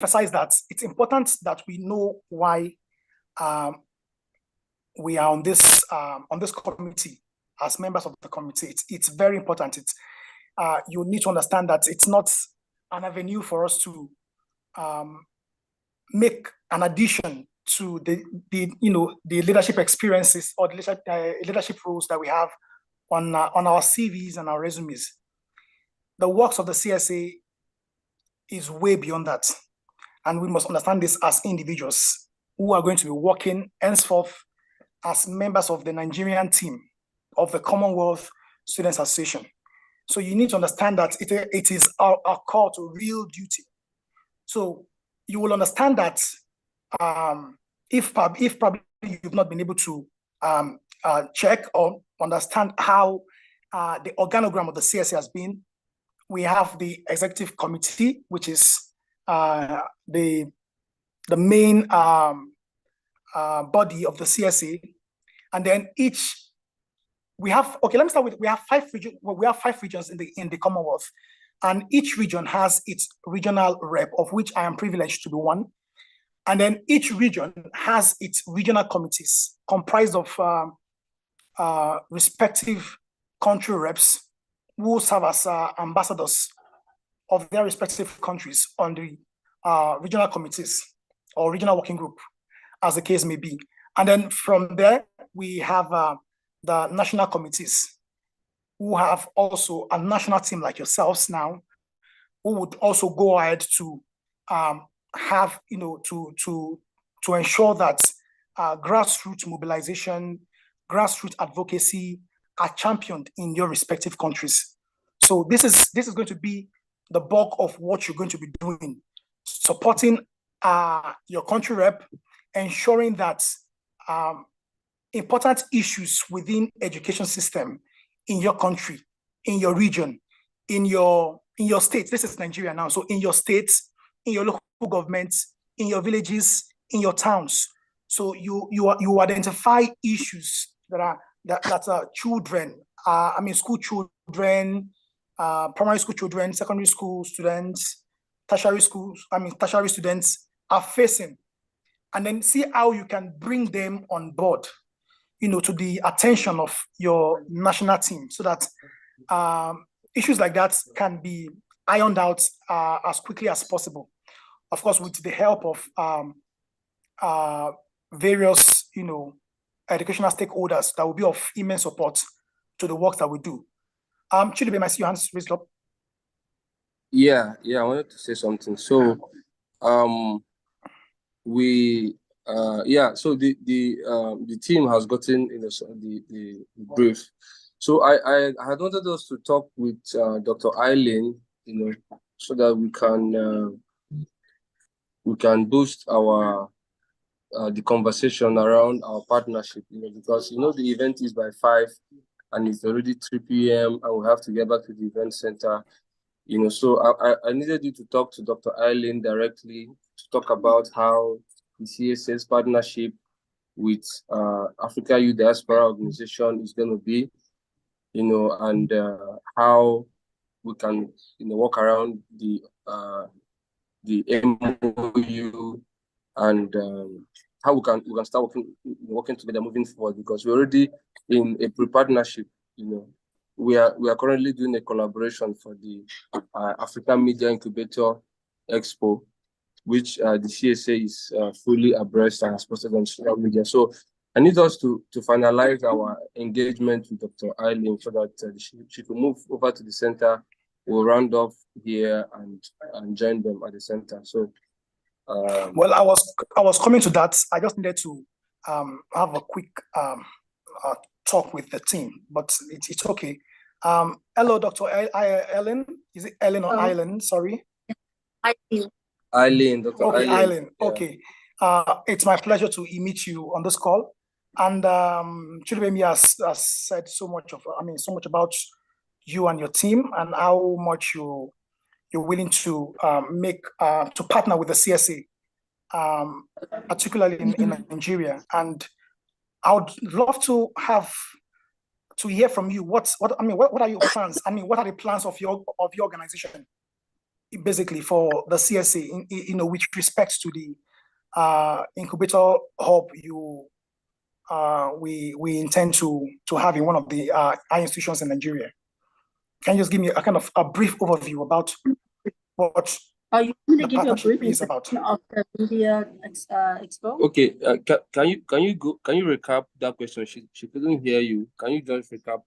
emphasize that it's important that we know why we are on this committee as members of the committee. It's very important. You need to understand that it's not an avenue for us to make an addition to the leadership experiences or the leadership roles that we have on our CVs and our resumes. The works of the CSA is way beyond that, and we must understand this as individuals who are going to be working henceforth as members of the Nigerian team of the Commonwealth Students Association. So you need to understand that it is our call to real duty. So you will understand that if probably you've not been able to check or understand how the organogram of the CSA has been, we have the executive committee, which is the main body of the CSA, and then we have 5 regions. Well, we have 5 regions in the Commonwealth, and each region has its regional rep, of which I am privileged to be one. And then each region has its regional committees comprised of respective country reps who serve as ambassadors of their respective countries on the regional committees or regional working group, as the case may be. And then from there, we have the national committees who have also a national team like yourselves now, who would also go ahead to have, to ensure that grassroots mobilization, grassroots advocacy are championed in your respective countries. So this is going to be the bulk of what you're going to be doing, supporting your country rep, ensuring that important issues within education system in your country, in your region, in your states. This is Nigeria now. So in your states, in your local governments, in your villages, in your towns. So you identify issues that are children, school children, primary school children, secondary school students, tertiary students are facing, and then see how you can bring them on board, to the attention of your national team, so that issues like that can be ironed out as quickly as possible. Of course, with the help of various, educational stakeholders that will be of immense support to the work that we do. Chidibe, I see your hands raised up. Yeah, I wanted to say something. So, so the team has gotten the brief. So I had wanted us to talk with Dr. Eileen, so that we can boost our the conversation around our partnership, because the event is by 5 and it's already 3 p.m. and we have to get back to the event center. So I needed you to talk to Dr. Eileen directly to talk about how the CSA's partnership with Africa Youth Diaspora Organization is going to be, and how we can, work around the MOU, and how we can start working together moving forward, because we're already in a pre-partnership. We are currently doing a collaboration for the African Media Incubator Expo, which the CSA is fully abreast and has posted on social media. So I need us to finalize our engagement with Dr. Eileen so that she can move over to the center. We'll round off here and join them at the center. So, well, I was coming to that. I just needed to have a quick talk with the team, but it's okay. Hello, Dr. Ellen. Is it Ellen or Eileen? Sorry. Eileen, Dr. Okay, Eileen. Yeah. Okay. It's my pleasure to meet you on this call. And Chidubemi has said so much about you and your team, and how much you're willing to to partner with the CSA, particularly in Nigeria. And I would love to hear from you. What are your plans? What are the plans of your organization? basically for the CSA, with respect to the incubator hub we intend to have in one of the high institutions in Nigeria. Can you just give me a kind of a brief overview about what you want to the give you a partnership brief is about? Of the media expo? Okay, can you recap that question? She couldn't hear you. Can you just recap?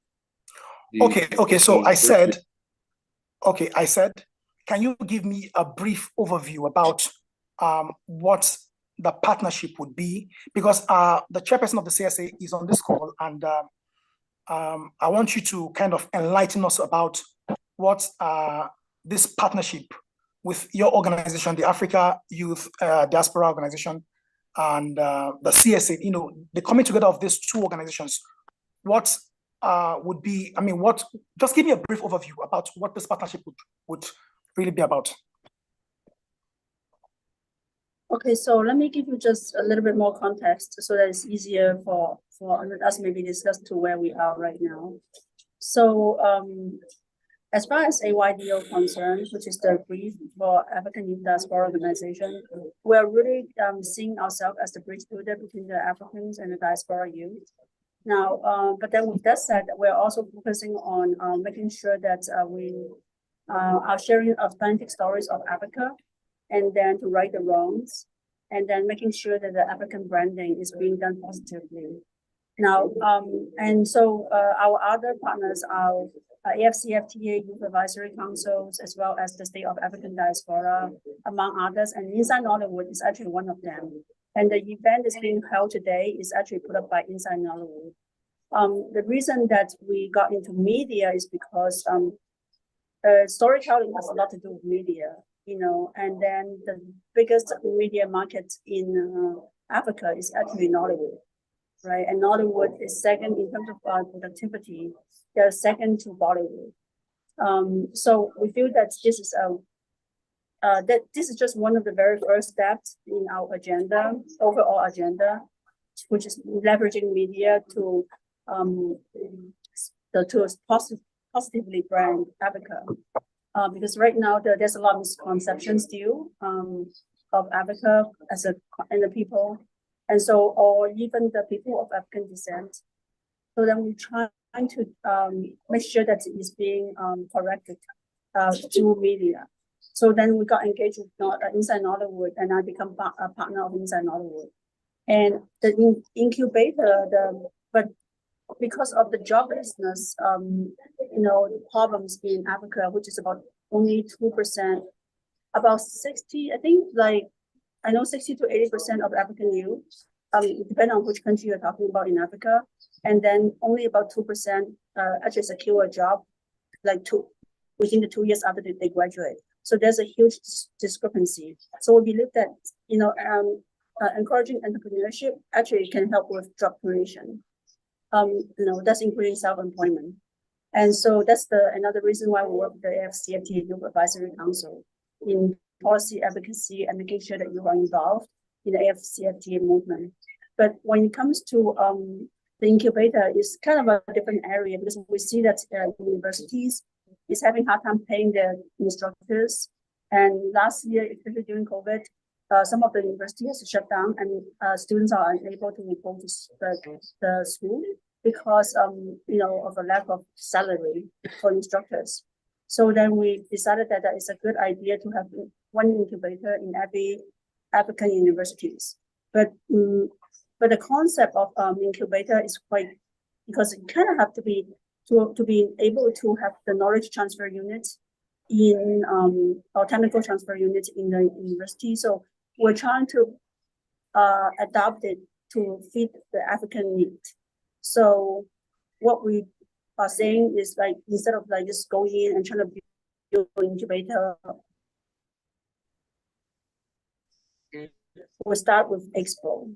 Okay. So I said, can you give me a brief overview about what the partnership would be? Because the chairperson of the CSA is on this call, and I want you to kind of enlighten us about what this partnership with your organization, the Africa Youth Diaspora Organization, and the CSA, the coming together of these two organizations, what would be, just give me a brief overview about what this partnership would really be about. Okay, so let me give you just a little bit more context so that it's easier for us maybe discuss to where we are right now. So as far as AYDO concerned, which is the brief for African Youth Diaspora Organization, we're really seeing ourselves as the bridge builder between the Africans and the diaspora youth. Now, but then with that said, we're also focusing on making sure that we are sharing authentic stories of Africa, and then to right the wrongs, and then making sure that the African branding is being done positively. Now, and so our other partners are AFCFTA Youth Advisory Councils, as well as the State of African Diaspora, among others, and Inside Nollywood is actually one of them. And the event is being held today is actually put up by Inside Nollywood. The reason that we got into media is because storytelling has a lot to do with media, and then the biggest media market in Africa is actually Nollywood, right? And Nollywood is second in terms of productivity. They're second to Bollywood. So we feel that this is just one of the very first steps in our overall agenda, which is leveraging media to positively brand Africa. Because right now there's a lot of misconceptions still of Africa and the people, and so, or even the people of African descent. So then we're trying to make sure that it is being corrected through media. So then we got engaged with Inside Nollywood, and I become a partner of Inside Nollywood. And the incubator, but because of the joblessness, problems in Africa, which is about only 2%, about 60, I think, I know 60 to 80% of African youth, depending on which country you're talking about in Africa, and then only about 2% actually secure a job, within the 2 years after they graduate. So there's a huge discrepancy. So we believe that, encouraging entrepreneurship actually can help with job creation. That's including self-employment. And so that's another reason why we work with the AFCFTA Youth Advisory Council in policy advocacy and making sure that you are involved in the AFCFTA movement. But when it comes to the incubator, is kind of a different area, because we see that universities is having hard time paying their instructors. And last year, especially during COVID, some of the universities has to shut down, and students are unable to report to the school because of a lack of salary for instructors. So then we decided that it's a good idea to have one incubator in every African universities. But the concept of incubator is quite, because you kind of have to be able to have the knowledge transfer units or technical transfer units in the university. So we're trying to adapt it to fit the African need. So what we are saying is, instead of just going in and trying to build an incubator, we start with Expo,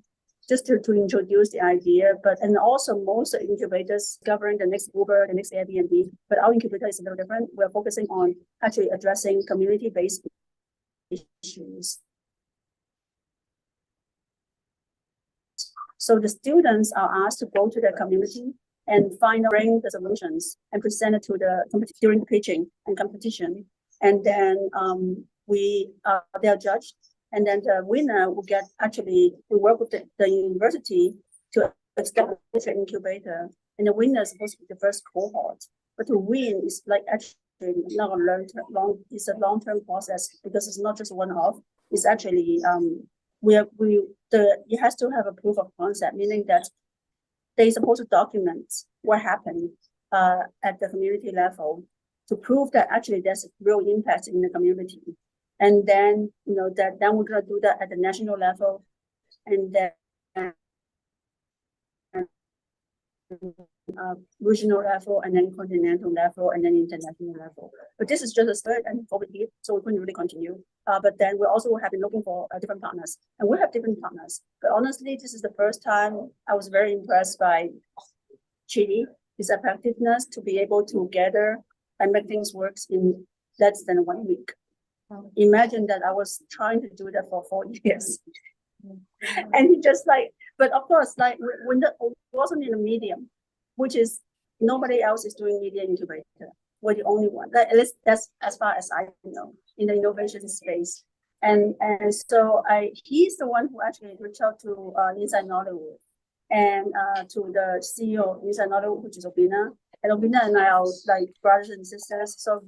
just to introduce the idea. And also most incubators govern the next Uber, the next Airbnb, but our incubator is a little different. We're focusing on actually addressing community-based issues. So the students are asked to go to their community and bring the solutions and present it to during the pitching and competition. and then they are judged, and then the winner will get, actually, we work with the university to establish an incubator, and the winner is supposed to be the first cohort. But to win is like actually not a it's a long-term process, because it's not just one-off. It's actually it has to have a proof of concept, meaning that they're supposed to document what happened at the community level to prove that actually there's real impact in the community. And then, then we're going to do that at the national level, and then regional level, and then continental level, and then international level. But this is just a start and forward here, so we couldn't really continue. But then we also have been looking for different partners, and we have different partners. But honestly, this is the first time I was very impressed by Chile, its effectiveness to be able to gather and make things work in less than 1 week. Imagine that I was trying to do that for 4 years. And he just but of course, when it wasn't in a medium, which is nobody else is doing media incubator. We're the only one. At least that's as far as I know in the innovation space. And so he's the one who actually reached out to Inside Nollywood and to the CEO of Inside Nollywood, which is Obina. And Obina and I are like brothers and sisters. So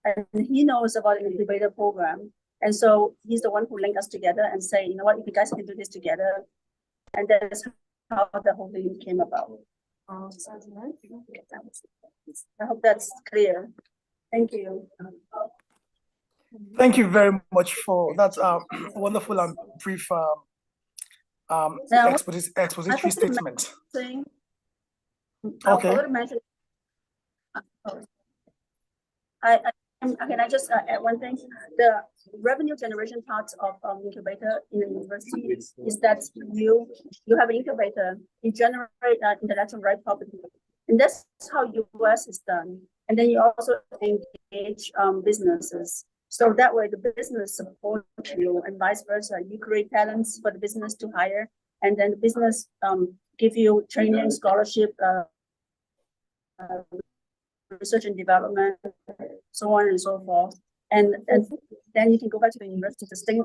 and he knows about the incubator program. And so he's the one who linked us together and say, you know what, if you guys can do this together. And that's how the whole thing came about. I hope that's clear. Thank you. Thank you very much for that wonderful and brief expository statement. Okay. Can I just add one thing? The revenue generation part of incubator in the university is that you have an incubator, you generate intellectual right property, and that's how US is done. And then you also engage businesses, so that way the business supports you, and vice versa. You create talents for the business to hire, and then the business give you training, scholarship, research and development, so on and so forth. And then you can go back to the university to sustain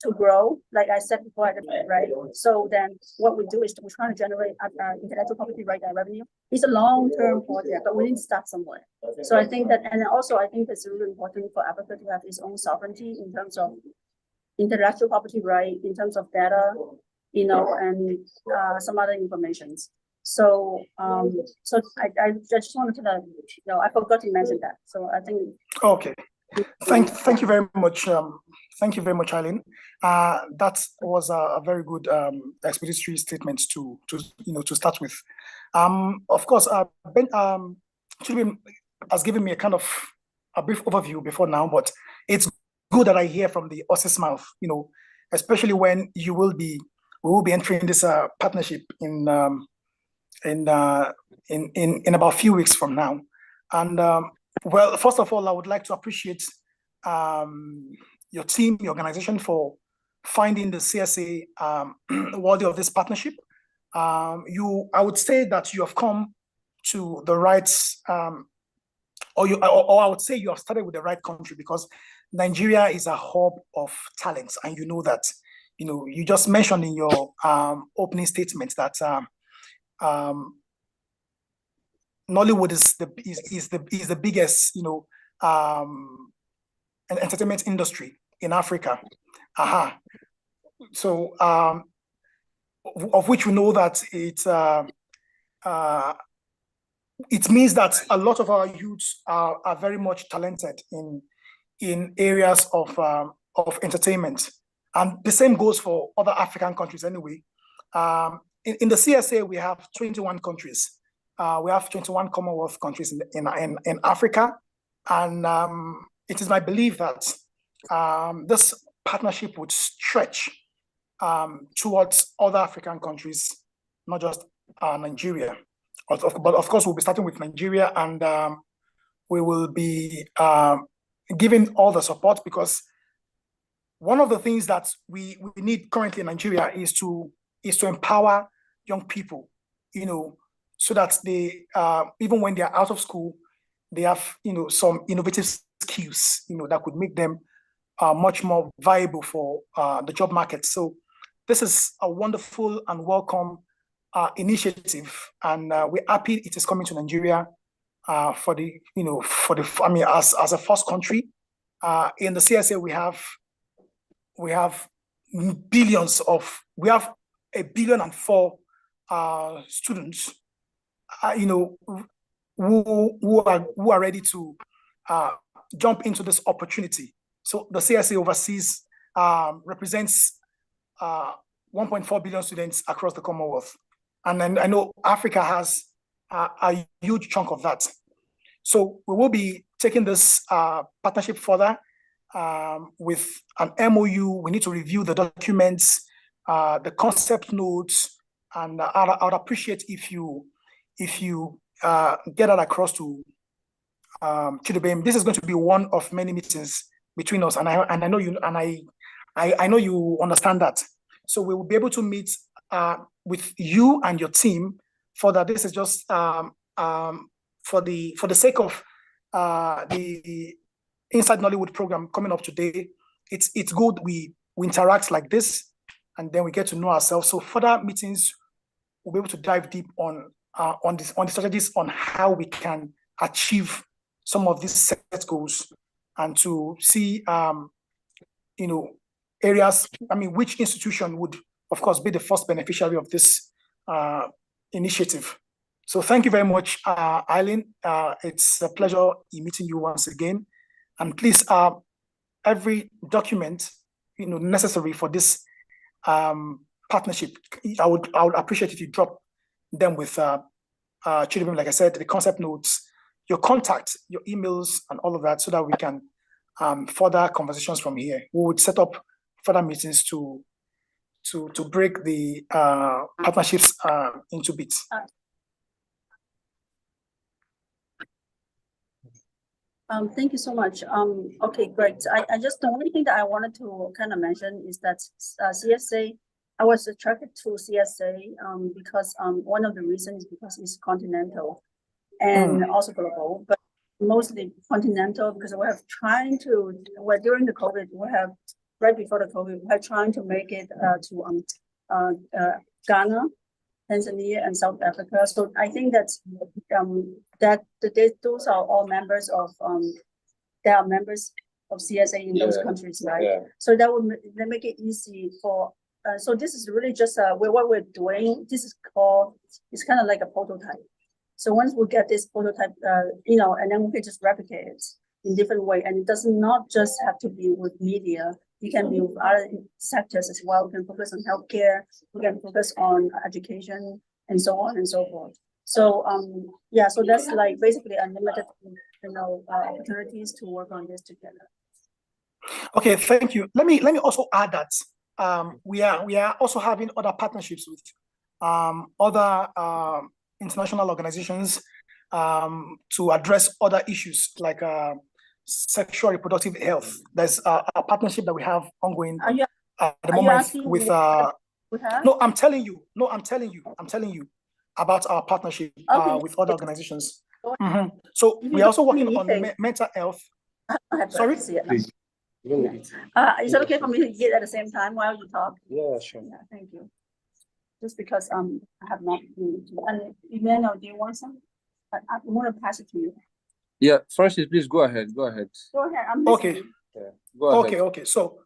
to grow, like I said before, right? So then what we do is we're trying to generate intellectual property right revenue. It's a long-term project, but we need to start somewhere. So I think that, and also I think it's really important for Africa to have its own sovereignty in terms of intellectual property right, in terms of data, and some other information. So, so I just wanted to, I forgot to mention that. So I think. Okay. Thank you very much. Thank you very much, Eileen. That was a very good expository statement to start with. Of course, Ben Chilwin has given me a kind of a brief overview before now, but it's good that I hear from the horse's mouth. Especially when we will be entering this partnership in about a few weeks from now. And well, first of all, I would like to appreciate your team, your organization, for finding the CSA worthy of this partnership. I would say that you have come to the right, or I would say you have started with the right country, because Nigeria is a hub of talents, and you know that. You just mentioned in your opening statement that Nollywood is the biggest entertainment industry in Africa. So of which we know that it means that a lot of our youths are very much talented in areas of entertainment. And the same goes for other African countries anyway. In the CSA, we have 21 countries. We have 21 Commonwealth countries in Africa. And it is my belief that this partnership would stretch towards other African countries, not just Nigeria. But of course, we'll be starting with Nigeria, and we will be giving all the support, because one of the things that we need currently in Nigeria is to empower young people so that they, even when they're out of school, they have, some innovative skills, that could make them much more viable for the job market. So this is a wonderful and welcome initiative, and we're happy it is coming to Nigeria for the, as a first country. In the CSA, we have billions of, we have 1.4 billion students, who are ready to jump into this opportunity. So the CSA overseas represents 1.4 billion students across the Commonwealth. And then I know Africa has a huge chunk of that. So we will be taking this partnership further with an MOU. We need to review the documents, the concept notes, and I'd appreciate if you get that across to Chidubem. This is going to be one of many meetings between us, and I know you, and I know you understand that. So we will be able to meet with you and your team. For that, this is just for the sake of the Inside Nollywood program coming up today. It's good we interact like this, and then we get to know ourselves. So further meetings, we'll be able to dive deep on the strategies on how we can achieve some of these set goals, and to see areas. Which institution would, of course, be the first beneficiary of this initiative. So thank you very much, Eileen. It's a pleasure meeting you once again. And please, every document necessary for this partnership, I would appreciate if you drop them with Chidubem, like I said, the concept notes, your contact, your emails, and all of that, so that we can further conversations from here. We would set up further meetings to break the partnerships into bits. Thank you so much. Okay, great. I just, the only thing that I wanted to kind of mention is that CSA, I was attracted to CSA because one of the reasons is because it's continental and also global, but mostly continental, because during the COVID, right before the COVID, we're trying to make it to Ghana, Tanzania, and South Africa. So I think those are all members of they are members of CSA in those countries, right? Yeah. So that would make it easy for. So this is really just what we're doing. This is it's kind of like a prototype. So once we get this prototype, and then we can just replicate it in different way, and it does not just have to be with media. You can be with other sectors as well. We can focus on healthcare. We can focus on education, and so on and so forth. So so that's like basically unlimited, opportunities to work on this together. Okay, thank you. Let me also add that we are also having other partnerships with other international organizations to address other issues like sexual reproductive health. There's a partnership that we have ongoing at the moment with. No, I'm telling you about our partnership with other organizations. So we're also working on mental health. Sorry. Is it okay for me to eat at the same time while you talk? Yeah, sure. Yeah, thank you. Just because I have not. And Emmanuel, do you want some? I want to pass it to you. Yeah, Francis, please go ahead. Go ahead. I'm okay. Yeah, go ahead. Okay. So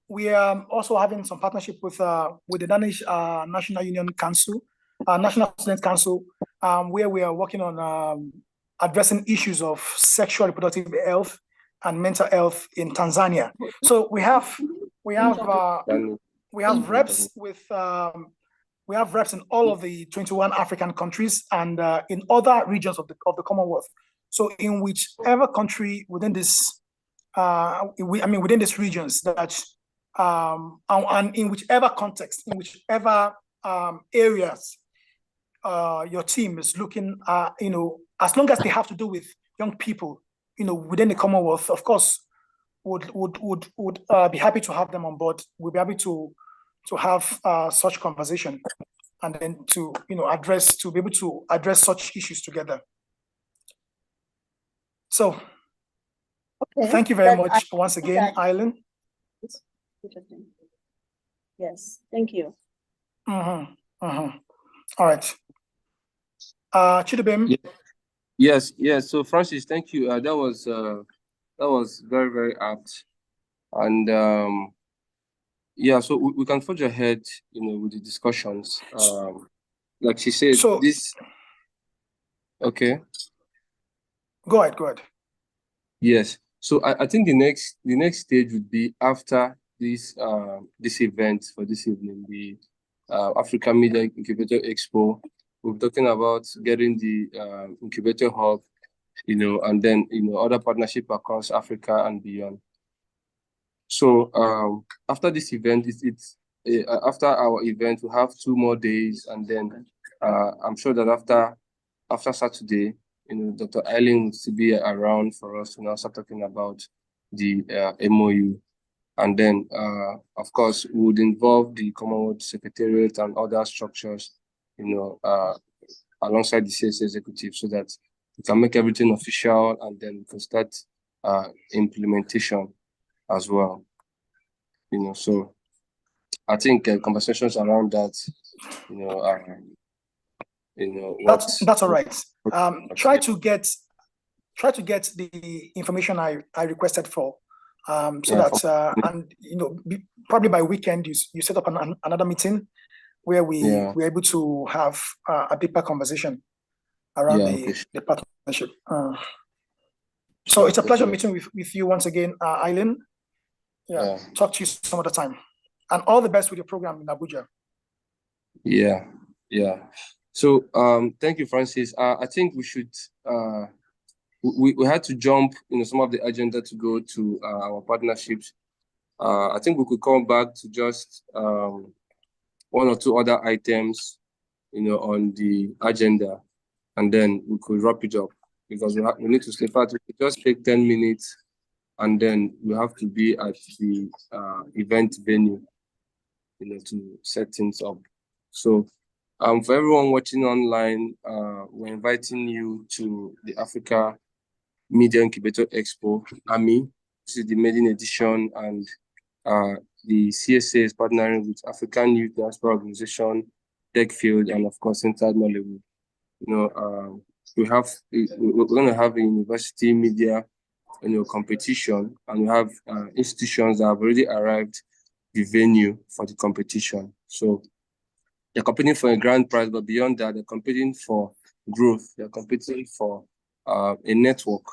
we are also having some partnership with the Danish National Union Council, National Student Council, where we are working on addressing issues of sexual reproductive health and mental health in Tanzania. So we have reps with we have reps in all of the 21 African countries and in other regions of the Commonwealth. So in whichever country within this, within these regions that, and in whichever context, in whichever areas your team is looking, as long as they have to do with young people, within the Commonwealth, of course, would be happy to have them on board. We'll be happy to have such conversation. and then to be able to address such issues together. So thank you very much once again, Eileen. Interesting. Yes, thank you. All right. Chidubem. Yes. So Francis, thank you. That was very, very apt. And so we can forge ahead, with the discussions. Like she said, okay. Go ahead. Yes. So I think the next stage would be after this event for this evening, the African Media Incubator Expo. We're talking about getting the incubator hub, and then other partnership across Africa and beyond. So after this event, after our event, we have 2 more days, and then I'm sure that after Saturday, Dr. Eileen will still be around for us to now start talking about the MOU. And then, of course, we would involve the Commonwealth Secretariat and other structures, alongside the CSA executive, so that we can make everything official, and then we can start implementation as well. So I think conversations around that, that's all right. Try to get the information I requested for, probably by weekend you set up another meeting where we're able to have a deeper conversation around the partnership. So it's a pleasure meeting with you once again, Eileen. Talk to you some other time, and all the best with your program in Abuja. So thank you, Francis. I think we should we had to jump some of the agenda to go to our partnerships. I think we could come back to just 1 or 2 other items on the agenda, and then we could wrap it up, because we need to sleep out. We just take 10 minutes, and then we have to be at the event venue, to set things up. So for everyone watching online, we're inviting you to the Africa Media Incubator Expo, AMI. This is the maiden edition, and the CSA is partnering with African Youth Diaspora Organization, Techfield, and of course Inside Nollywood. We're going to have a university media competition, and we have institutions that have already arrived the venue for the competition. So they're competing for a grand prize, but beyond that, they're competing for growth. They're competing for a network,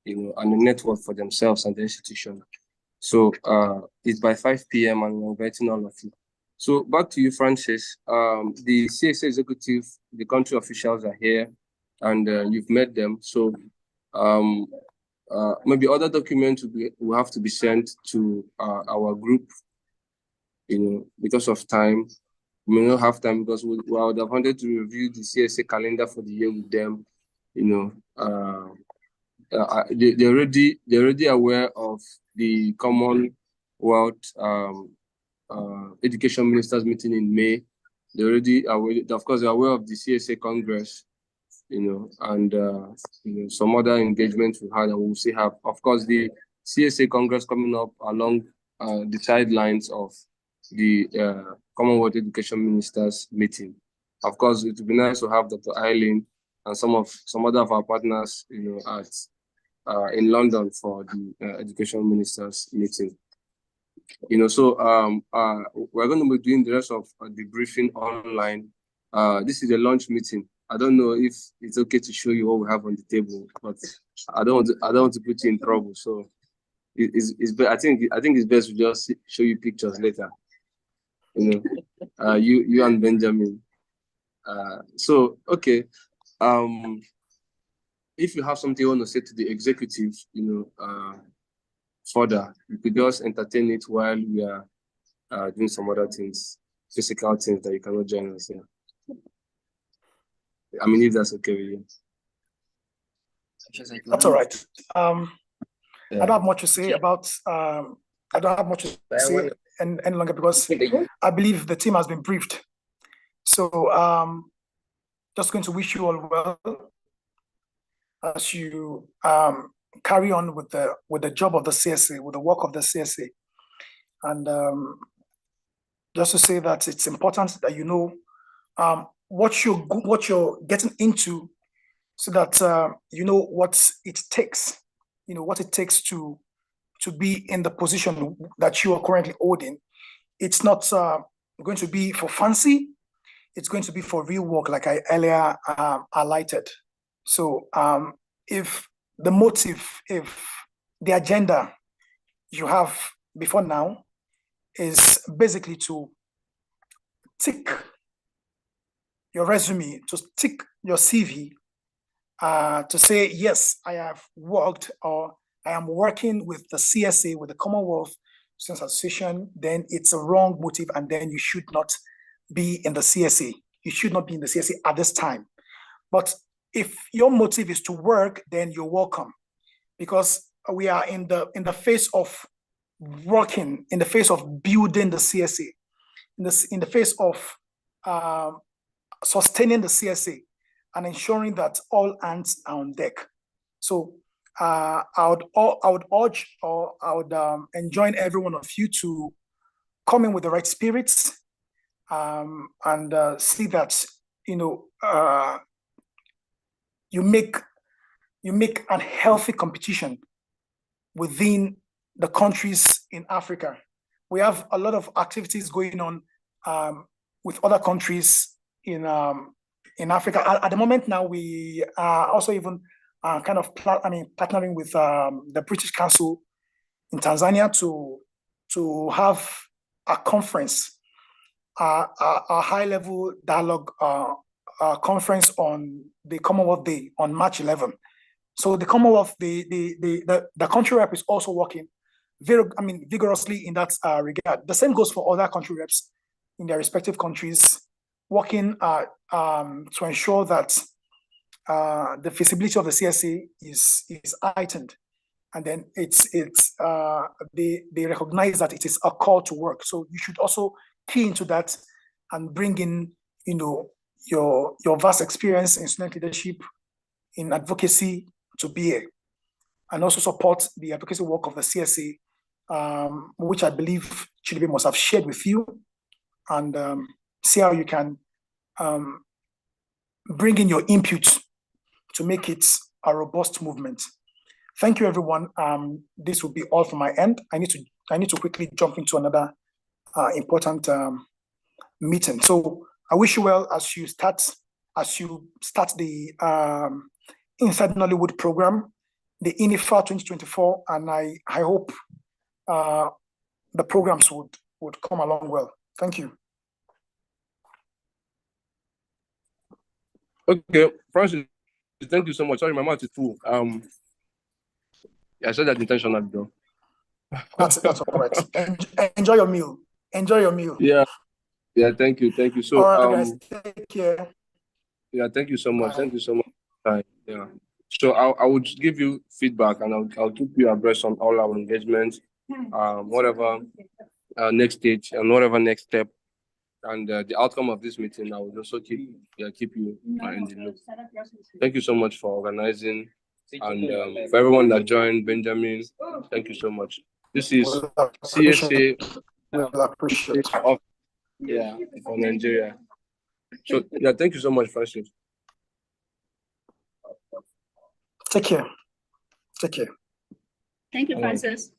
and a network for themselves and the institution. So it's by 5 p.m. and we're inviting all of you. So back to you, Francis. The CSA executive, the country officials are here, and you've met them. So maybe other documents will have to be sent to our group, because of time. We may not have time, because we would have wanted to review the CSA calendar for the year with them. They're already aware of the Commonwealth Education Ministers meeting in May. They're already aware, of course, they're aware of the CSA Congress, and some other engagements we had, and we'll see have. Of course, the CSA Congress coming up along the sidelines of the Commonwealth Education Ministers meeting. Of course, it would be nice to have Dr. Eileen and some other of our partners, in London for the Education Ministers meeting. So we're going to be doing the rest of the briefing online. This is a launch meeting. I don't know if it's okay to show you what we have on the table, but I don't want to put you in trouble. So I think it's best to just show you pictures later. You and Benjamin. So okay. If you have something you want to say to the executive, further, you could just entertain it while we are doing some other things, physical things that you cannot join us here. I mean, if that's okay with you. That's all right. I don't have much to say about. I don't have much to say any longer, because I believe the team has been briefed. So just going to wish you all well as you carry on with the job of the CSA, with the work of the CSA. And just to say that it's important that you know what you're getting into, so that you know what it takes, what it takes to be in the position that you are currently holding. It's not going to be for fancy. It's going to be for real work, like I earlier highlighted. So if the motive, if the agenda you have before now is basically to tick your resume, to tick your CV, to say, yes, I have worked, or I am working with the CSA, with the Commonwealth Students Association, then it's a wrong motive, and then you should not be in the CSA. You should not be in the CSA at this time. But if your motive is to work, then you're welcome, because we are in the phase of working, in the phase of building the CSA, in the phase of sustaining the CSA and ensuring that all hands are on deck. So I would urge, or I would enjoin every one of you to come in with the right spirits, and see that you make a healthy competition within the countries in Africa. We have a lot of activities going on with other countries in Africa. At the moment now, we are also even partnering with the British Council in Tanzania to have a conference, a high-level dialogue conference on the Commonwealth Day on March 11. So the Commonwealth, the country rep is also working vigorously in that regard. The same goes for other country reps in their respective countries, working to ensure that the feasibility of the CSA is heightened, and then they recognize that it is a call to work. So you should also key into that and bring in your vast experience in student leadership, in advocacy to bear, and also support the advocacy work of the CSA, which I believe Chidibe must have shared with you, and see how you can bring in your input to make it a robust movement. Thank you, everyone. This will be all from my end. I need to quickly jump into another important meeting. So I wish you well as you start the Inside Nollywood program, the INIFA 2024, and I hope the programs would come along well. Thank you. Okay, Francis, thank you so much. Sorry, my mouth is full. I said that intentionally, though. That's all right. Enjoy your meal. Enjoy your meal. Yeah, thank you. So, all right, guys, take care. Yeah, thank you so much. Bye. Thank you so much. Yeah. So I would give you feedback, and I'll keep you abreast on all our engagements, whatever next stage and whatever next step, and the outcome of this meeting. I will also keep you in the loop. Thank you so much for organizing, and for everyone that joined, Benjamin. Thank you so much. This is CSA. We'll appreciate. For Nigeria. So yeah, thank you so much, Francis. Take care. Take care. Thank you, Francis.